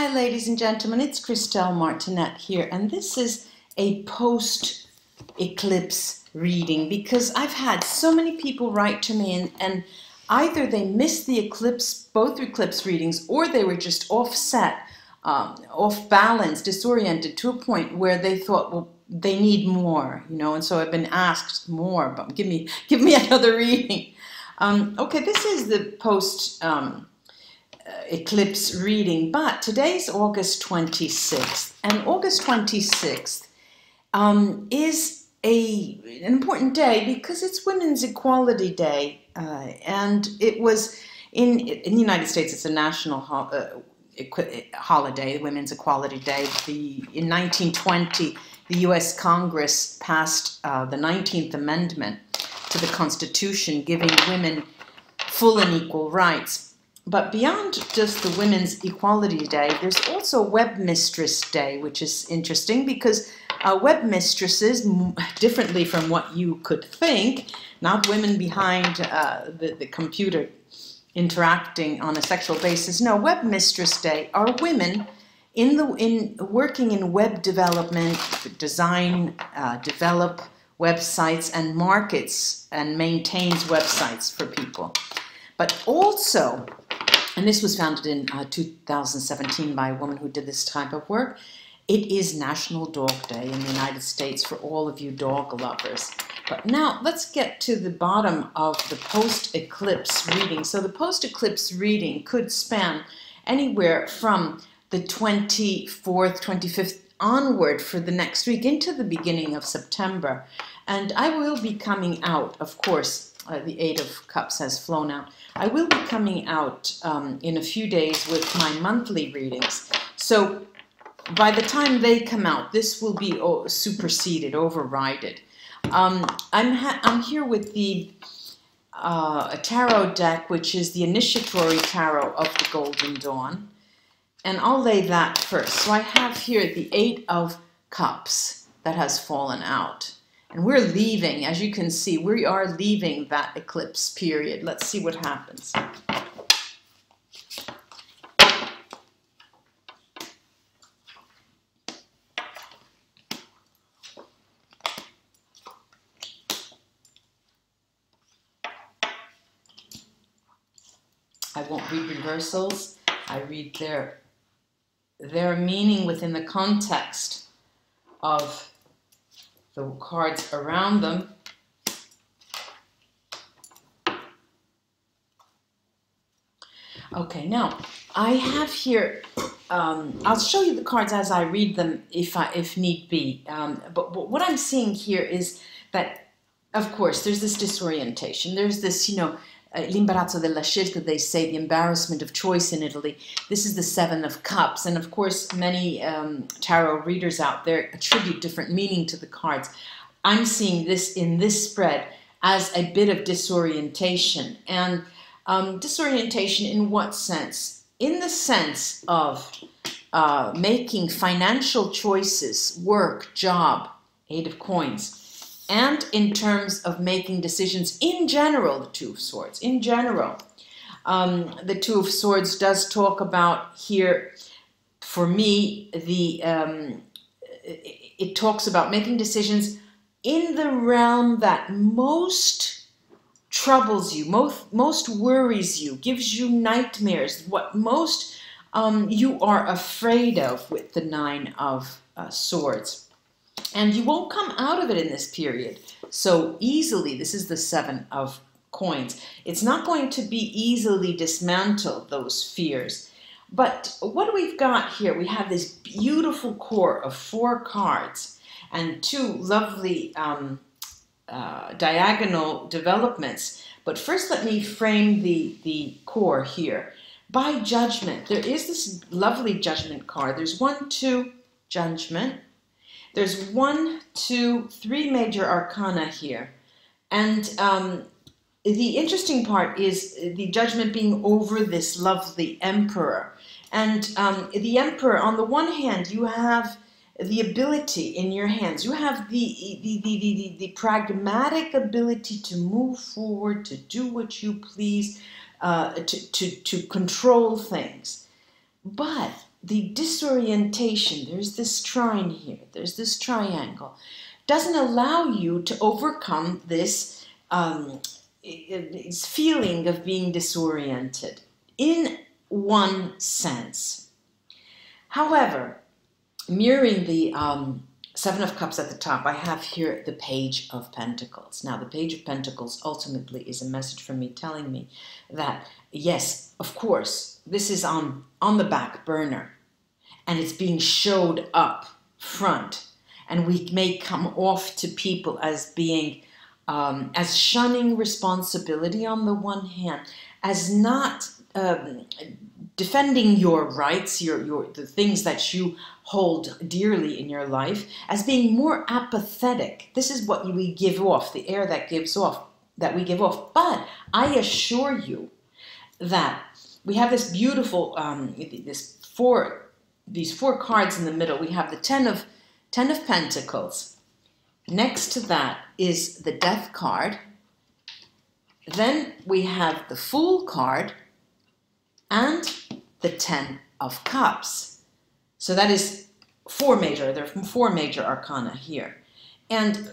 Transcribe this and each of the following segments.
Hi ladies and gentlemen, it's Christelle Martinette here, and this is a post-eclipse reading because I've had so many people write to me and either they missed the eclipse, both eclipse readings, or they were just offset, off balance, disoriented to a point where they thought, well, they need more, you know, and so I've been asked more, but give me another reading. Okay, this is the post eclipse reading, but today's August 26th, and August 26th is an important day because it's Women's Equality Day, and it was in the United States. It's a national holiday, Women's Equality Day. In 1920, the U.S. Congress passed the 19th Amendment to the Constitution, giving women full and equal rights. But beyond just the Women's Equality Day, there's also Webmistress Day, which is interesting because webmistresses, differently from what you could think, not women behind the computer interacting on a sexual basis. No, Webmistress Day are women working in web development, design, develop websites and markets and maintains websites for people. But also, and this was founded in 2017 by a woman who did this type of work, it is National Dog Day in the United States for all of you dog lovers. But now let's get to the bottom of the post-eclipse reading. So the post-eclipse reading could span anywhere from the 24th, 25th onward for the next week into the beginning of September. And I will be coming out, of course, the Eight of Cups has flown out. I will be coming out in a few days with my monthly readings. So by the time they come out, this will be superseded, overrided. I'm here with the tarot deck, which is the initiatory tarot of the Golden Dawn. And I'll lay that first. So I have here the Eight of Cups that has fallen out. And we're leaving, as you can see, we are leaving that eclipse period. Let's see what happens. I won't read reversals. I read their meaning within the context of the cards around them. Okay, now I have here, I'll show you the cards as I read them if need be. But what I'm seeing here is that, of course, there's this disorientation. There's this, you know, l'imbarazzo della scelta, they say, the embarrassment of choice in Italy. This is the Seven of Cups, and of course many tarot readers out there attribute different meaning to the cards. I'm seeing this in this spread as a bit of disorientation. And disorientation in what sense? In the sense of making financial choices, work, job, Eight of Coins, and in terms of making decisions in general, the Two of Swords, in general. The Two of Swords does talk about here, for me, it talks about making decisions in the realm that most troubles you, most worries you, gives you nightmares, what most you are afraid of with the Nine of Swords. And you won't come out of it in this period so easily. This is the Seven of Coins. It's not going to be easily dismantled, those fears. But what we've got here, we have this beautiful core of 4 cards and 2 lovely diagonal developments. But first let me frame the core here. By judgment, there is this lovely judgment card. There's 1, 2, judgment. There's 1, 2, 3 major arcana here. And the interesting part is the judgment being over this lovely emperor. And the emperor, on the one hand, you have the ability in your hands. You have the pragmatic ability to move forward, to do what you please, to control things. But the disorientation, there's this trine here, there's this triangle, doesn't allow you to overcome this feeling of being disoriented in one sense. However, mirroring the Seven of Cups at the top, I have here the Page of Pentacles. Now, the Page of Pentacles ultimately is a message from me telling me that, yes, of course, this is on the back burner and it's being showed up front. And we may come off to people as being, as shunning responsibility on the one hand, as not defending your rights, the things that you hold dearly in your life, as being more apathetic. This is what we give off, the air that we give off. But I assure you that we have this beautiful, these four cards in the middle. We have the Ten of Pentacles. Next to that is the Death card. Then we have the Fool card and the Ten of Cups. So that is there are four major arcana here. And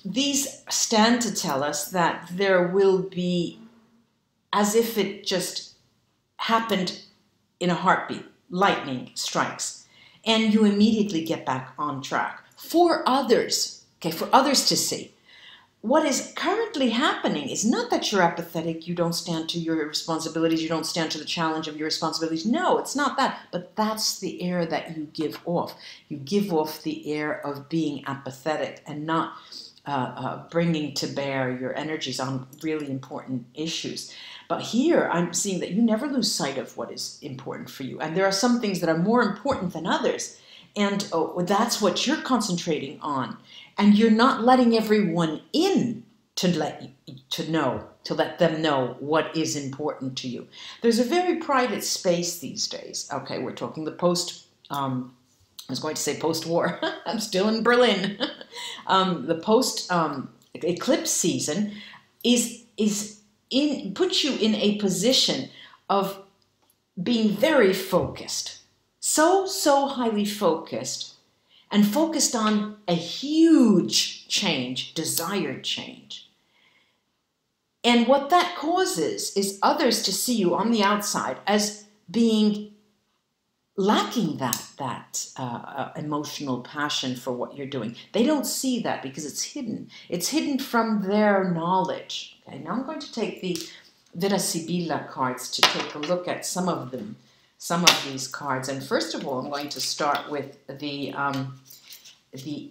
these stand to tell us that there will be, as if it just happened in a heartbeat, lightning strikes, and you immediately get back on track. For others, okay, for others to see. What is currently happening is not that you're apathetic, you don't stand to your responsibilities, you don't stand to the challenge of your responsibilities. No, it's not that. But that's the air that you give off. You give off the air of being apathetic and not bringing to bear your energies on really important issues. But here I'm seeing that you never lose sight of what is important for you. And there are some things that are more important than others. And that's what you're concentrating on. And you're not letting everyone in to let them know what is important to you. There's a very private space these days. Okay, we're talking the I was going to say post-war. I'm still in Berlin. The post-eclipse season puts you in a position of being very focused. So highly focused. And focused on a huge change, desired change. And what that causes is others to see you on the outside as being lacking that emotional passion for what you're doing. They don't see that because it's hidden. It's hidden from their knowledge. Okay, now I'm going to take the Vera Sibilla cards to take a look at some of these cards. And first of all, I'm going to start with the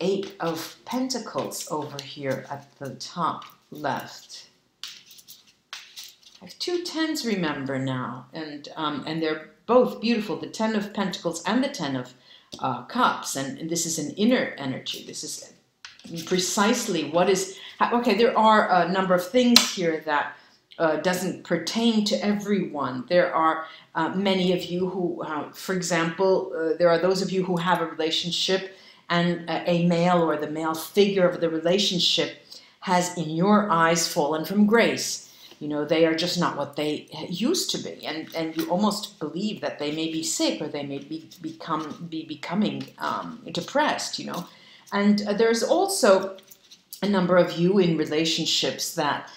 Eight of Pentacles over here at the top left. I have two tens, remember now, and they're both beautiful, the Ten of Pentacles and the Ten of Cups, and this is an inner energy. This is precisely what is, okay, there are a number of things here that doesn't pertain to everyone. There are many of you who, for example, there are those of you who have a relationship and a male or the male figure of the relationship has, in your eyes, fallen from grace. You know, they are just not what they used to be. And you almost believe that they may be sick or they may be becoming depressed, you know. And there's also a number of you in relationships that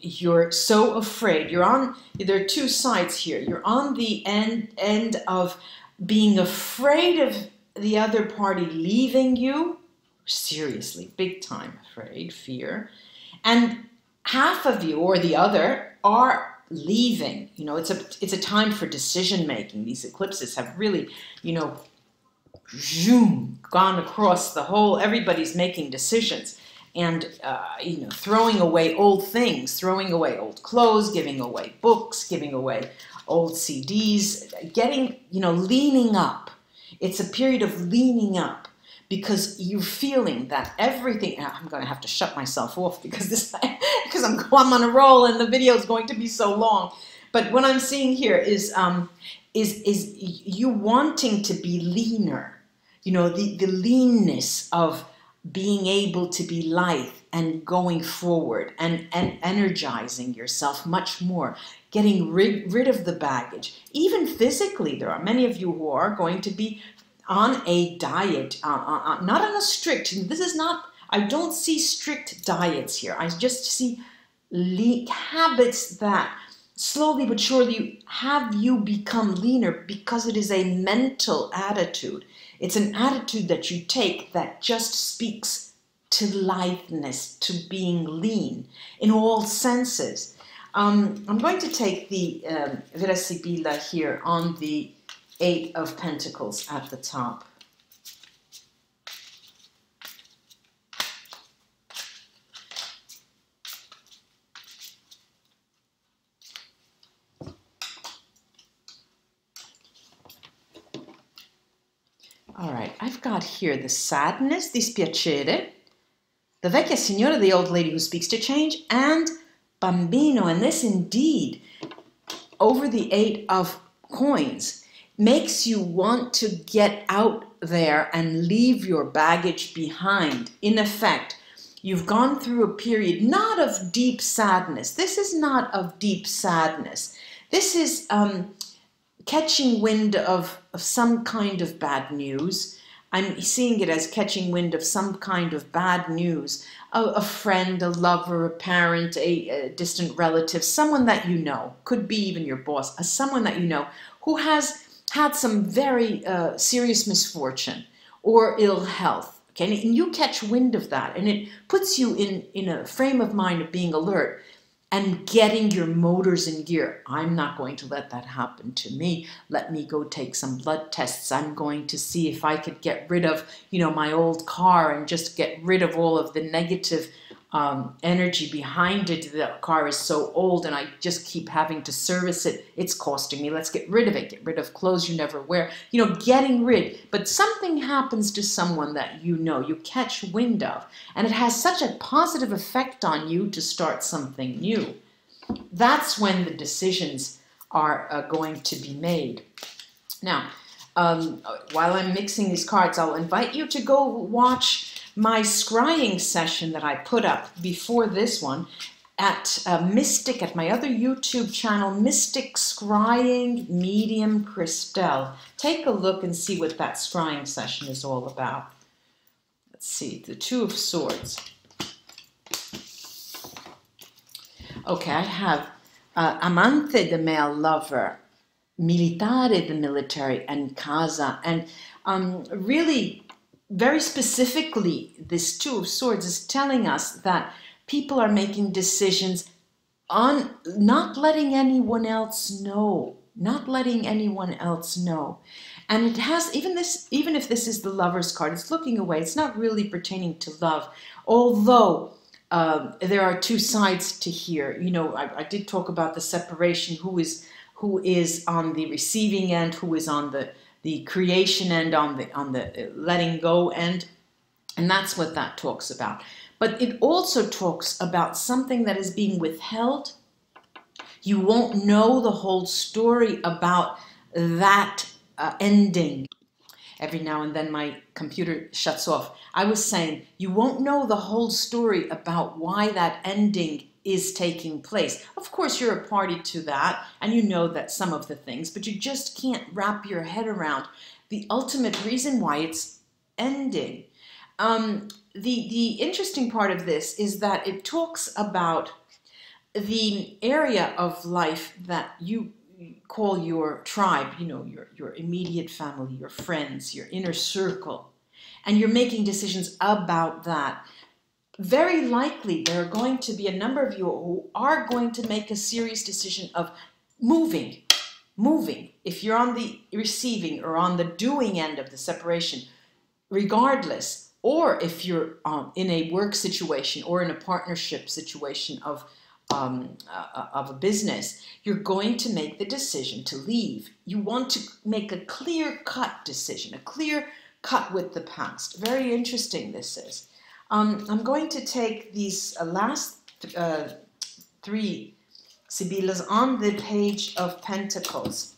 you're so afraid. There are two sides here. You're on the end of being afraid of the other party leaving you, seriously, big time afraid, fear, and half of you or the other are leaving. You know, it's a time for decision making. These eclipses have really, you know, zoom, gone across the whole. Everybody's making decisions, and you know, throwing away old things, throwing away old clothes, giving away books, giving away old CDs, getting, you know, leaning up. It's a period of leaning up because you're feeling that everything. I'm going to have to shut myself off because I'm on a roll and the video is going to be so long. But what I'm seeing here is you wanting to be leaner. You know, the leanness of being able to be lithe and going forward and energizing yourself much more, getting rid of the baggage. Even physically, there are many of you who are going to be on a diet, not on a strict, this is not, I don't see strict diets here. I just see habits that slowly but surely have you become leaner, because it is a mental attitude. It's an attitude that you take that just speaks to litheness, to being lean in all senses. I'm going to take the Vera Sibilla here on the 8 of Pentacles at the top. All right, I've got here the sadness, dispiacere, the vecchia signora, the old lady who speaks to change, and bambino. And this indeed, over the 8 of coins, makes you want to get out there and leave your baggage behind. In effect, you've gone through a period not of deep sadness. This is not of deep sadness. This is catching wind of some kind of bad news. I'm seeing it as catching wind of some kind of bad news. A friend, a lover, a parent, a distant relative, someone that you know, could be even your boss, someone that you know who has had some very serious misfortune or ill health. Okay, and you catch wind of that, and it puts you in a frame of mind of being alert and getting your motors in gear. I'm not going to let that happen to me. Let me go take some blood tests. I'm going to see if I could get rid of, my old car and just get rid of all of the negative energy behind it. The car is so old and I just keep having to service it. It's costing me. Let's get rid of it. Get rid of clothes you never wear. Getting rid. But something happens to someone that you catch wind of, and it has such a positive effect on you to start something new. That's when the decisions are going to be made. Now, while I'm mixing these cards, I'll invite you to go watch my scrying session that I put up before this one at Mystic, at my other YouTube channel, Mystic Scrying Medium Christelle. Take a look and see what that scrying session is all about. Let's see, the 2 of Swords. Okay, I have amante, the male lover, militare, the military, and casa. And really, very specifically, this 2 of Swords is telling us that people are making decisions on not letting anyone else know. Not letting anyone else know. And it has, even if this is the Lover's card, it's looking away. It's not really pertaining to love. Although there are 2 sides to here. I did talk about the separation, who is on the receiving end, who is on the creation end, on the letting go end, and that's what that talks about. But it also talks about something that is being withheld. You won't know the whole story about that ending. Every now and then my computer shuts off. I was saying you won't know the whole story about why that ending is taking place. Of course, you're a party to that, and you know that some of the things, but you just can't wrap your head around the ultimate reason why it's ending. The interesting part of this is that it talks about the area of life that you call your tribe, your immediate family, your friends, your inner circle, and you're making decisions about that. Very likely there are going to be a number of you who are going to make a serious decision of moving. If you're on the receiving or on the doing end of the separation, regardless, or if you're in a work situation or in a partnership situation of a business, you're going to make the decision to leave. You want to make a clear-cut decision, a clear cut with the past. Very interesting this is. I'm going to take these last 3 Sibillas on the Page of Pentacles.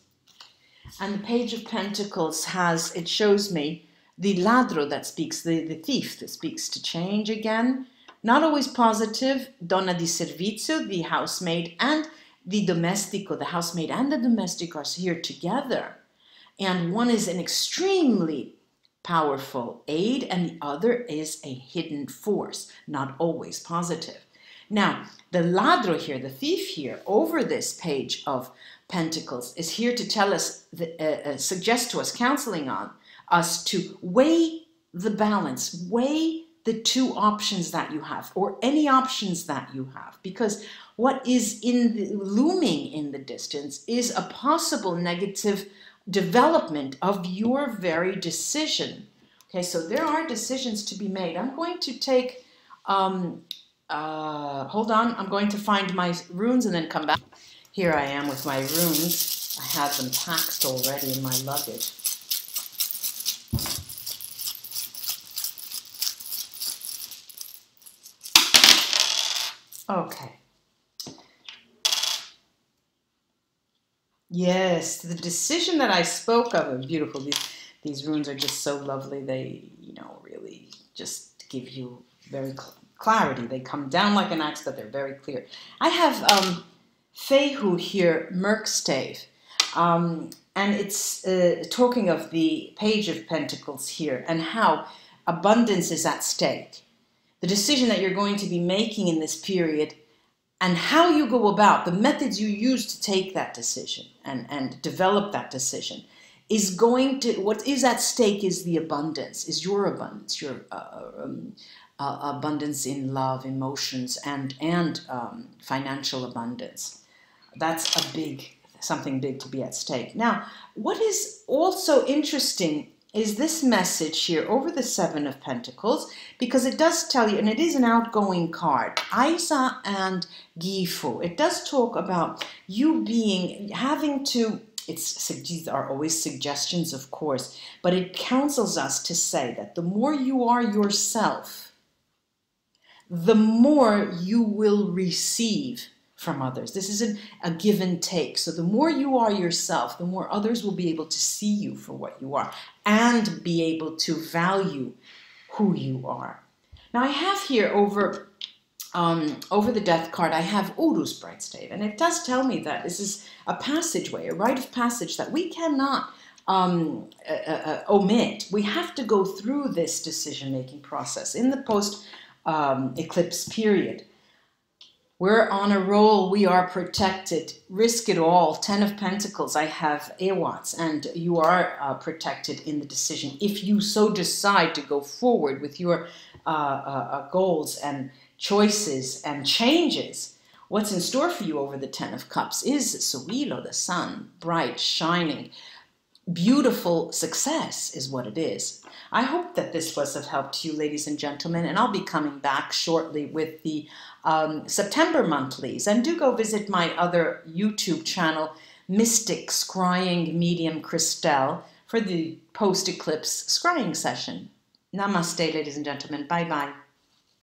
And the Page of Pentacles it shows me the ladro that speaks, the thief that speaks to change again. Not always positive, donna di servizio, the housemaid, and the domestico, the housemaid and the domestic are here together. And one is an extremely powerful aid and the other is a hidden force, not always positive. Now, the ladro here, the thief here, over this page of Pentacles is here to tell us, suggest to us, counseling on us to weigh the balance, weigh the two options that you have, or any options that you have, because what is looming in the distance is a possible negative development of your very decision. Okay, so there are decisions to be made. I'm going to take, hold on, I'm going to find my runes and then come back. Here I am with my runes. I had them packed already in my luggage. Okay. Yes, the decision that I spoke of are beautiful. These runes are just so lovely. They, you know, really just give you very clarity. They come down like an axe, but they're very clear. I have Fehu here, Merkstave, and it's talking of the Page of Pentacles here and how abundance is at stake. The decision that you're going to be making in this period and how you go about, the methods you use to take that decision and develop that decision is going to, what is at stake is the abundance, is your abundance, your abundance in love, emotions, and financial abundance. That's something big to be at stake. Now, what is also interesting is this message here over the Seven of Pentacles, because it does tell you, and it is an outgoing card, Isa and Gifu. It does talk about you having to, these are always suggestions, of course, but it counsels us to say that the more you are yourself, the more you will receive from others. This is a give and take. So the more you are yourself, the more others will be able to see you for what you are and be able to value who you are. Now I have here over the Death card, I have Urus Bright Stave, and it does tell me that this is a passageway, a rite of passage that we cannot omit. We have to go through this decision-making process in the post-eclipse period. We're on a roll, we are protected, risk it all. 10 of Pentacles, I have Ewats, and you are protected in the decision. If you so decide to go forward with your goals and choices and changes, what's in store for you over the 10 of Cups is Sowilo, the sun, bright, shining, beautiful success is what it is. I hope that this was of help to you, ladies and gentlemen, and I'll be coming back shortly with the September monthlies. And do go visit my other YouTube channel, Mystic Scrying Medium Christelle, for the post-eclipse scrying session. Namaste, ladies and gentlemen. Bye-bye.